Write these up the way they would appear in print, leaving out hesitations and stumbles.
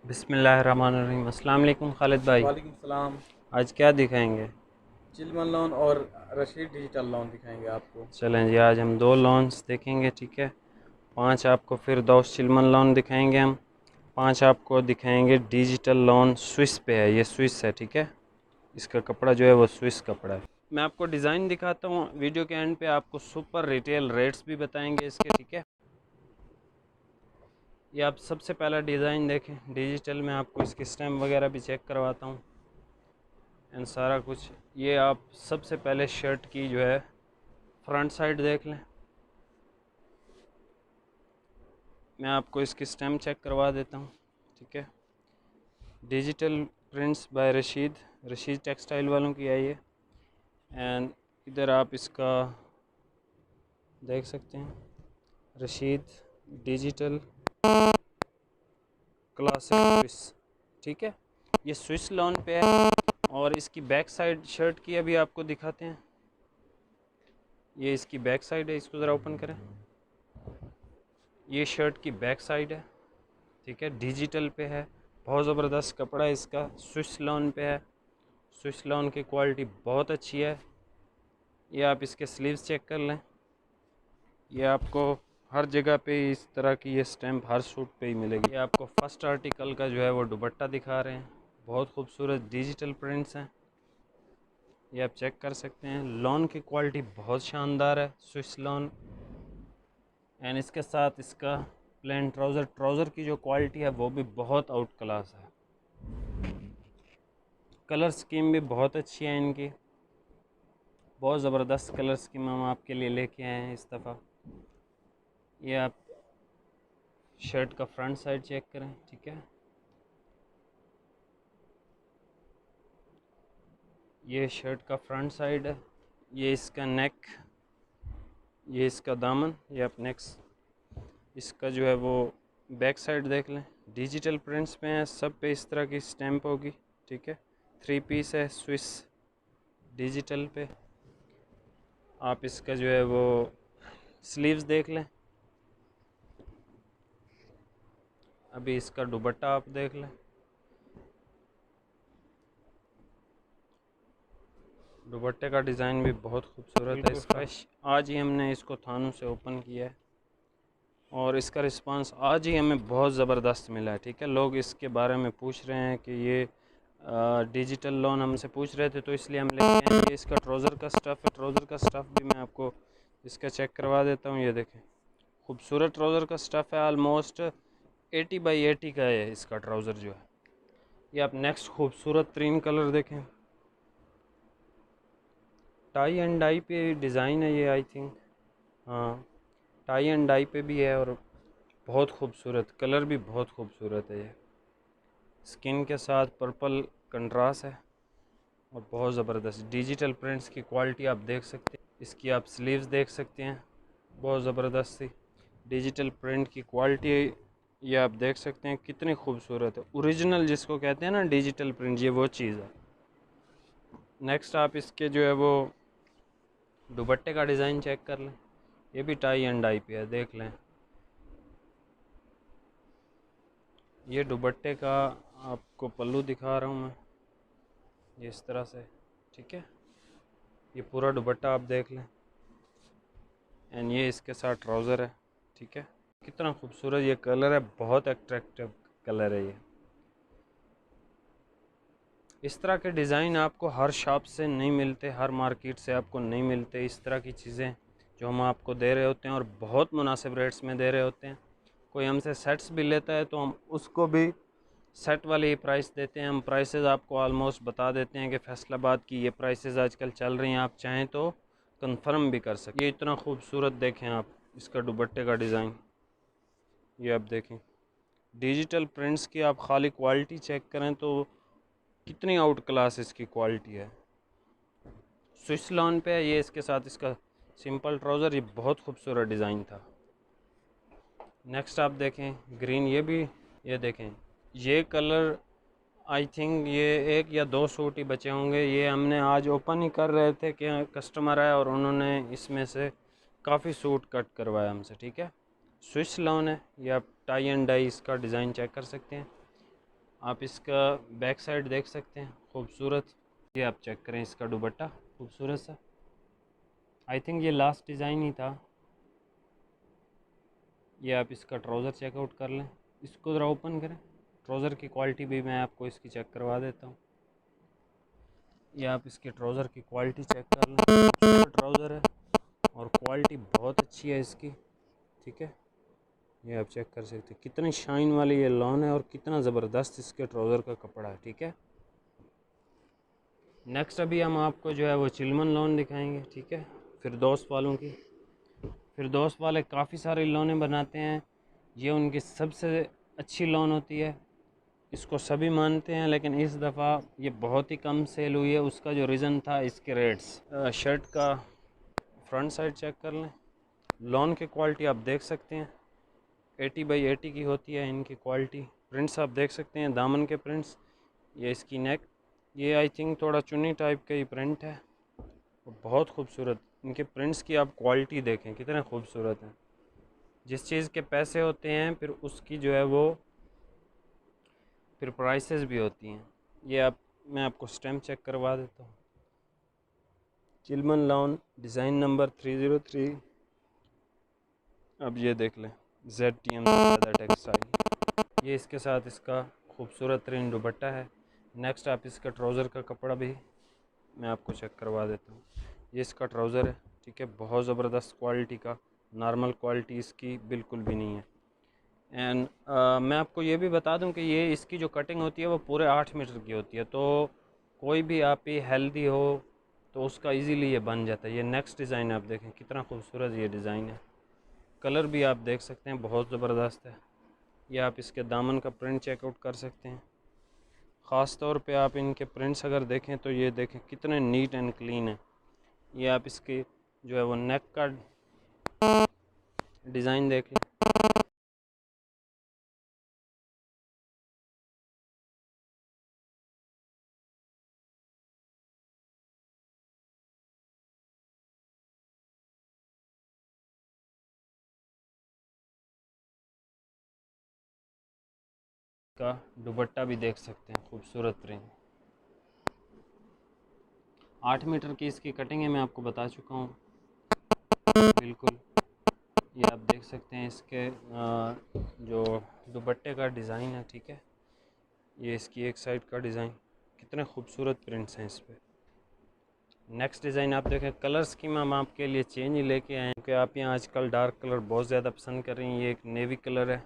बिस्मिल्लाहिर्रहमानिर्रहीम। अस्सलाम वालेकुम खालिद भाई। वालेकुम सलाम। आज क्या दिखाएंगे? चिलमन लोन और रशीद डिजिटल लोन दिखाएंगे आपको। चलें जी, आज हम दो लोन्स देखेंगे, ठीक है। पांच आपको फिर दोस्त चिलमन लोन दिखाएंगे हम। पांच आपको दिखाएंगे डिजिटल लोन। स्विस पे है, ये स्विस है, ठीक है। इसका कपड़ा जो है वो स्विस कपड़ा है। मैं आपको डिज़ाइन दिखाता हूँ, वीडियो के एंड पे आपको सुपर रिटेल रेट्स भी बताएंगे इसके, ठीक है। ये आप सबसे पहला डिज़ाइन देखें डिजिटल में, आपको इसकी स्टैम्प वगैरह भी चेक करवाता हूँ एंड सारा कुछ। ये आप सबसे पहले शर्ट की जो है फ्रंट साइड देख लें। मैं आपको इसकी स्टैम्प चेक करवा देता हूँ, ठीक है। Digital prints by Rashid, Rashid textile वालों की है ये। एंड इधर आप इसका देख सकते हैं, रशीद डिजिटल क्लासिक स्विस, ठीक है। ये स्विस लॉन पे है। और इसकी बैक साइड शर्ट की अभी आपको दिखाते हैं। ये इसकी बैक साइड है, इसको ज़रा ओपन करें। ये शर्ट की बैक साइड है, ठीक है। डिजिटल पे है, बहुत ज़बरदस्त कपड़ा है इसका, स्विस लॉन पे है। स्विस लॉन की क्वालिटी बहुत अच्छी है। ये आप इसके स्लीव्स चेक कर लें। ये आपको हर जगह पे इस तरह की ये स्टैम्प हर सूट पे ही मिलेगी। ये आपको फर्स्ट आर्टिकल का जो है वो दुपट्टा दिखा रहे हैं, बहुत खूबसूरत डिजिटल प्रिंट्स हैं, ये आप चेक कर सकते हैं। लॉन की क्वालिटी बहुत शानदार है, स्विस लॉन। एंड इसके साथ इसका प्लेन ट्राउज़र, ट्राउज़र की जो क्वालिटी है वो भी बहुत आउट क्लास है। कलर स्कीम भी बहुत अच्छी है इनकी, बहुत ज़बरदस्त कलर स्कीम हम आपके लिए लेके आए हैं इस दफ़ा। ये आप शर्ट का फ्रंट साइड चेक करें, ठीक है। ये शर्ट का फ्रंट साइड है, ये इसका नेक, ये इसका दामन, ये आप नेक्स्ट इसका जो है वो बैक साइड देख लें। डिजिटल प्रिंट्स पे हैं, सब पे इस तरह की स्टैम्प होगी, ठीक है। थ्री पीस है स्विस डिजिटल पे। आप इसका जो है वो स्लीव्स देख लें। अभी इसका दुपट्टा आप देख लें। दुपट्टे का डिज़ाइन भी बहुत खूबसूरत है इसका। फ्रेश आज ही हमने इसको थानों से ओपन किया है और इसका रिस्पांस आज ही हमें बहुत ज़बरदस्त मिला है, ठीक है। लोग इसके बारे में पूछ रहे हैं कि ये डिजिटल लोन हमसे पूछ रहे थे, तो इसलिए हम लेके आए। ये इसका ट्राउज़र का स्टफ़ है, ट्राउज़र का स्टफ़ भी मैं आपको इसका चेक करवा देता हूँ। ये देखें, खूबसूरत ट्राउज़र का स्टफ़ है, आलमोस्ट 80 बाई 80 का है इसका ट्राउज़र जो है। ये आप नेक्स्ट खूबसूरत तरीन कलर देखें, टाई एंड डाई पे डिज़ाइन है ये, आई थिंक, हाँ, टाई एंड डाई पे भी है। और बहुत खूबसूरत कलर भी बहुत खूबसूरत है ये, स्किन के साथ पर्पल कंट्रास्ट है और बहुत ज़बरदस्त डिजिटल प्रिंट्स की क्वालिटी आप देख सकते हैं। इसकी आप स्लीव्स देख सकते हैं, बहुत ज़बरदस्त सी डिजिटल प्रिंट की क्वालिटी। ये आप देख सकते हैं कितनी खूबसूरत है, ओरिजिनल जिसको कहते हैं ना डिजिटल प्रिंट, ये वो चीज़ है। नेक्स्ट आप इसके जो है वो दुपट्टे का डिज़ाइन चेक कर लें। ये भी टाई एंड डाई पे है, देख लें। ये दुपट्टे का आपको पल्लू दिखा रहा हूँ मैं, ये इस तरह से, ठीक है। ये पूरा दुपट्टा आप देख लें एंड ये इसके साथ ट्राउज़र है, ठीक है। कितना खूबसूरत ये कलर है, बहुत अट्रैक्टिव कलर है ये। इस तरह के डिज़ाइन आपको हर शॉप से नहीं मिलते, हर मार्केट से आपको नहीं मिलते इस तरह की चीज़ें जो हम आपको दे रहे होते हैं, और बहुत मुनासिब रेट्स में दे रहे होते हैं। कोई हमसे सेट्स भी लेता है तो हम उसको भी सेट वाले ही प्राइस देते हैं। हम प्राइसेस आपको ऑलमोस्ट बता देते हैं कि फैसलाबाद की ये प्राइसेस आजकल चल रही हैं, आप चाहें तो कंफर्म भी कर सकते। ये इतना खूबसूरत देखें आप इसका दुपट्टे का डिज़ाइन, ये आप देखें। डिजिटल प्रिंट्स की आप खाली क्वालिटी चेक करें तो कितनी आउट क्लास इसकी क्वालिटी है। स्विस लॉन पे है ये, इसके साथ इसका सिंपल ट्राउज़र, ये बहुत खूबसूरत डिज़ाइन था। नेक्स्ट आप देखें ग्रीन, ये भी, ये देखें, ये कलर आई थिंक ये एक या दो सूट ही बचे होंगे। ये हमने आज ओपन ही कर रहे थे कि कस्टमर आए और उन्होंने इसमें से काफ़ी सूट कट करवाया हमसे, ठीक है। स्विस लॉन है ये, आप टाई एंड डाई इसका डिज़ाइन चेक कर सकते हैं। आप इसका बैक साइड देख सकते हैं, खूबसूरत। ये आप चेक करें इसका दुपट्टा खूबसूरत सा। आई थिंक ये लास्ट डिज़ाइन ही था। ये आप इसका ट्राउज़र चेकआउट कर लें, इसको ज़रा ओपन करें। ट्राउज़र की क्वालिटी भी मैं आपको इसकी चेक करवा देता हूँ। ये आप इसके ट्राउज़र की क्वालिटी चेक कर लें, खूबसूरत ट्राउज़र है और क्वालिटी बहुत अच्छी है इसकी, ठीक है। ये आप चेक कर सकते हैं कितनी शाइन वाली ये लॉन है और कितना ज़बरदस्त इसके ट्राउज़र का कपड़ा है, ठीक है। नेक्स्ट अभी हम आपको जो है वो चिलमन लॉन दिखाएंगे, ठीक है, फिरदौस वालों की। फिरदौस वाले काफ़ी सारे लॉनें बनाते हैं, ये उनकी सबसे अच्छी लॉन होती है, इसको सभी मानते हैं। लेकिन इस दफ़ा ये बहुत ही कम सेल हुई है, उसका जो रीज़न था इसके रेट्स। शर्ट का फ्रंट साइड चेक कर लें, लॉन की क्वालिटी आप देख सकते हैं 80x80 की होती है इनकी क्वालिटी। प्रिंट्स आप देख सकते हैं, दामन के प्रिंट्स, ये इसकी नेक, ये आई थिंक थोड़ा चुन्नी टाइप का ही प्रिंट है, बहुत खूबसूरत। इनके प्रिंट्स की आप क्वालिटी देखें कितने खूबसूरत हैं। जिस चीज़ के पैसे होते हैं फिर उसकी जो है वो फिर प्राइसेस भी होती हैं। ये आप, मैं आपको स्टैम्प चेक करवा देता हूँ। चिलमन लॉन डिज़ाइन नंबर 303। अब ये देख लें, ZTM टेक्सटाइल, ये इसके साथ इसका खूबसूरत तरीन दुपट्टा है। नेक्स्ट आप इसका ट्राउज़र का कपड़ा भी मैं आपको चेक करवा देता हूँ। ये इसका ट्राउज़र है, ठीक है, बहुत ज़बरदस्त क्वालिटी का, नॉर्मल क्वालिटी इसकी बिल्कुल भी नहीं है। एंड मैं आपको ये भी बता दूं कि ये इसकी जो कटिंग होती है वो पूरे 8 मीटर की होती है, तो कोई भी आप ही हेल्दी हो तो उसका इजीली ये बन जाता है। ये नेक्स्ट डिज़ाइन आप देखें कितना खूबसूरत ये डिज़ाइन है, कलर भी आप देख सकते हैं बहुत ज़बरदस्त है। ये आप इसके दामन का प्रिंट चेकआउट कर सकते हैं। ख़ास तौर पे आप इनके प्रिंट्स अगर देखें तो ये देखें कितने नीट एंड क्लीन है। ये आप इसकी जो है वो नेक का डिज़ाइन देख लें, का दुपट्टा भी देख सकते हैं, खूबसूरत प्रिंट। 8 मीटर की इसकी कटिंग है, मैं आपको बता चुका हूँ बिल्कुल। ये आप देख सकते हैं इसके जो दुपट्टे का डिज़ाइन है, ठीक है, ये इसकी एक साइड का डिज़ाइन, कितने खूबसूरत प्रिंट्स हैं इस पर। नेक्स्ट डिज़ाइन आप देखें, कलर स्कीम हम आपके लिए चेंज ही लेके आए हैं क्योंकि आप यहाँ आजकल डार्क कलर बहुत ज़्यादा पसंद कर रही हैं। ये एक नेवी कलर है,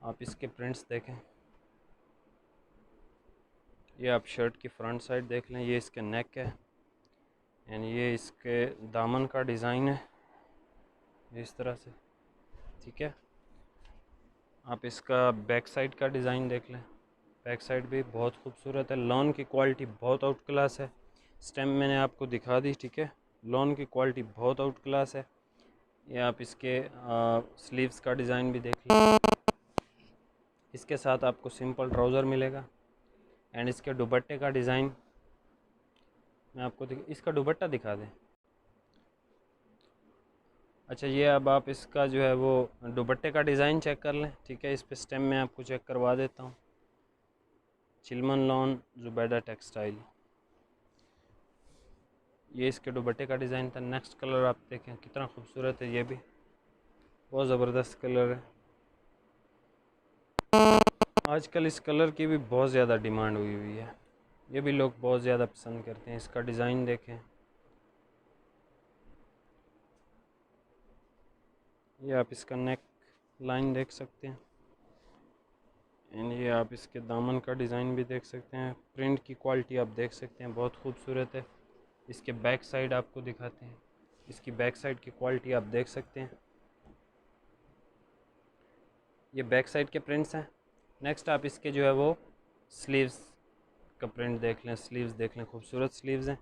आप इसके प्रिंट्स देखें। ये आप शर्ट की फ्रंट साइड देख लें, ये इसके नेक है एंड ये इसके दामन का डिज़ाइन है इस तरह से, ठीक है। आप इसका बैक साइड का डिज़ाइन देख लें, बैक साइड भी बहुत खूबसूरत है। लॉन की क्वालिटी बहुत आउट क्लास है, स्टेम मैंने आपको दिखा दी, ठीक है, लॉन की क्वालिटी बहुत आउट क्लास है। ये आप इसके स्लीव्स का डिज़ाइन भी देख लें, इसके साथ आपको सिंपल ट्राउज़र मिलेगा एंड इसके दुपट्टे का डिज़ाइन मैं आपको इसका दुपट्टा दिखा दें। अच्छा, ये अब आप इसका जो है वो दुपट्टे का डिज़ाइन चेक कर लें, ठीक है, इस पे स्टेम में आपको चेक करवा देता हूँ। चिलमन लॉन ज़ुबैदा टेक्सटाइल, ये इसके दुपट्टे का डिज़ाइन था। नेक्स्ट कलर आप देखें कितना खूबसूरत है, ये भी बहुत ज़बरदस्त कलर है। आजकल इस कलर की भी बहुत ज़्यादा डिमांड हुई हुई है, ये भी लोग बहुत ज़्यादा पसंद करते हैं। इसका डिज़ाइन देखें, ये आप इसका नेक लाइन देख सकते हैं एंड ये आप इसके दामन का डिज़ाइन भी देख सकते हैं। प्रिंट की क्वालिटी आप देख सकते हैं बहुत खूबसूरत है। इसके बैक साइड आपको दिखाते हैं, इसकी बैक साइड की क्वालिटी आप देख सकते हैं, ये बैक साइड के प्रिंट्स हैं। नेक्स्ट आप इसके जो है वो स्लीव्स का प्रिंट देख लें, स्लीव्स देख लें, खूबसूरत स्लीव्स हैं।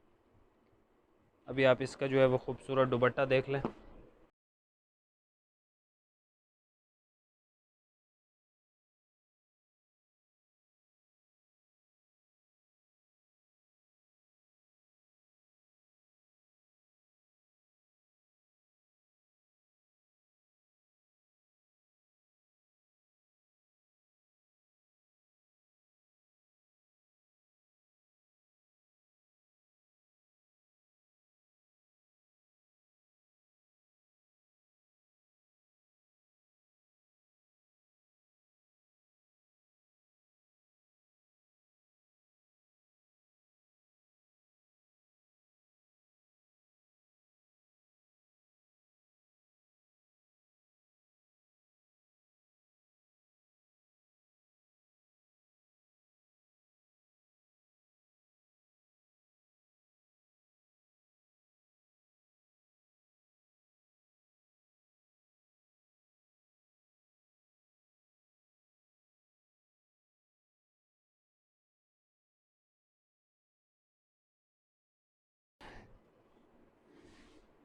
अभी आप इसका जो है वो खूबसूरत दुपट्टा देख लें।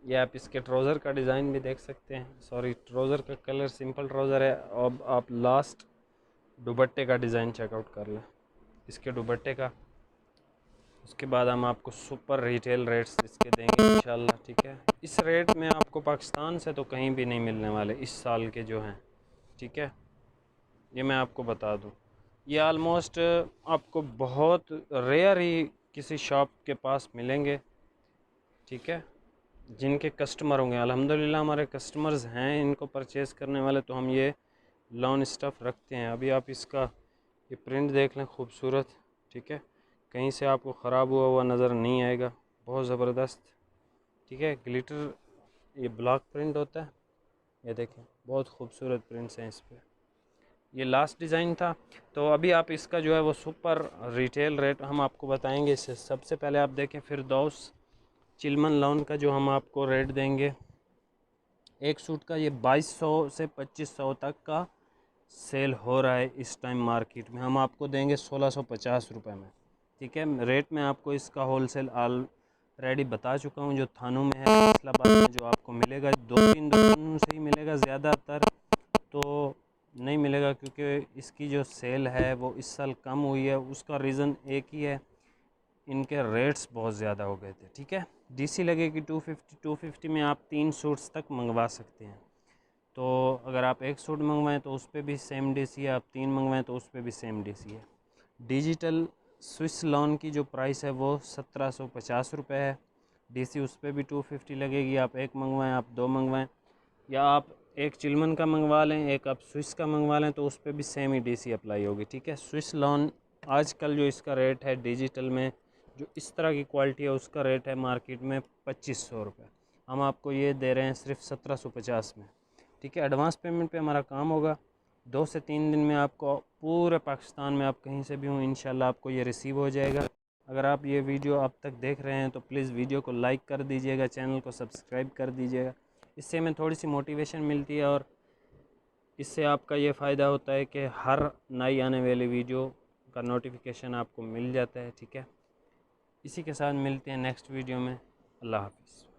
ये आप इसके ट्राउज़र का डिज़ाइन भी देख सकते हैं। सॉरी, ट्राउज़र का कलर सिंपल ट्राउज़र है। अब आप लास्ट दुपट्टे का डिज़ाइन चेकआउट कर लें, इसके दुपट्टे का। उसके बाद हम आपको सुपर रिटेल रेट्स इसके देंगे इंशाल्लाह, ठीक है। इस रेट में आपको पाकिस्तान से तो कहीं भी नहीं मिलने वाले इस साल के जो हैं, ठीक है। ये मैं आपको बता दूं, ये आलमोस्ट आपको बहुत रेयर ही किसी शॉप के पास मिलेंगे, ठीक है, जिनके कस्टमर होंगे। अल्हम्दुलिल्लाह हमारे कस्टमर्स हैं इनको परचेज़ करने वाले, तो हम ये लॉन स्टफ़ रखते हैं। अभी आप इसका ये प्रिंट देख लें, खूबसूरत, ठीक है, कहीं से आपको ख़राब हुआ हुआ नज़र नहीं आएगा, बहुत ज़बरदस्त, ठीक है। ग्लिटर ये ब्लॉक प्रिंट होता है, ये देखें बहुत खूबसूरत प्रिंट्स हैं इस पर। ये लास्ट डिज़ाइन था। तो अभी आप इसका जो है वो सुपर रिटेल रेट हम आपको बताएंगे। इससे सबसे पहले आप देखें फिरदौस चिलमन लॉन का जो हम आपको रेट देंगे एक सूट का, ये 2200 से 2500 तक का सेल हो रहा है इस टाइम मार्केट में। हम आपको देंगे 1650 रुपये में, ठीक है। रेट में आपको इसका होलसेल ऑलरेडी बता चुका हूँ। जो थानों में है इस्लामाबाद में जो आपको मिलेगा, 2-3 दुकानों से ही मिलेगा, ज़्यादातर तो नहीं मिलेगा, क्योंकि इसकी जो सेल है वो इस साल कम हुई है। उसका रीज़न एक ही है, इनके रेट्स बहुत ज़्यादा हो गए थे, ठीक है। डीसी लगेगी 250 में आप 3 सूट्स तक मंगवा सकते हैं। तो अगर आप एक सूट मंगवाएं तो उस पर भी सेम डीसी है, आप 3 मंगवाएं तो उस पर भी सेम डीसी है। डिजिटल स्विस लॉन की जो प्राइस है वो 1750 रुपये है। डीसी उस पर भी 250 लगेगी, आप एक मंगवाएं, आप 2 मंगवाएं, या आप एक चिलमन का मंगवा लें, एक आप स्विस का मंगवा लें, तो उस पर भी सेम ही डीसी अप्लाई होगी, ठीक है। स्विस लॉन आजकल जो इसका रेट है डिजिटल में, जो इस तरह की क्वालिटी है उसका रेट है मार्केट में 2500 रुपये। हम आपको ये दे रहे हैं सिर्फ 1750 में, ठीक है। एडवांस पेमेंट पे हमारा काम होगा, 2 से 3 दिन में आपको पूरे पाकिस्तान में आप कहीं से भी हों इंशाल्लाह आपको ये रिसीव हो जाएगा। अगर आप ये वीडियो अब तक देख रहे हैं तो प्लीज़ वीडियो को लाइक कर दीजिएगा, चैनल को सब्सक्राइब कर दीजिएगा। इससे हमें थोड़ी सी मोटिवेशन मिलती है और इससे आपका ये फ़ायदा होता है कि हर नई आने वाली वीडियो का नोटिफिकेशन आपको मिल जाता है, ठीक है। इसी के साथ मिलते हैं नेक्स्ट वीडियो में। अल्लाह हाफ़िज़।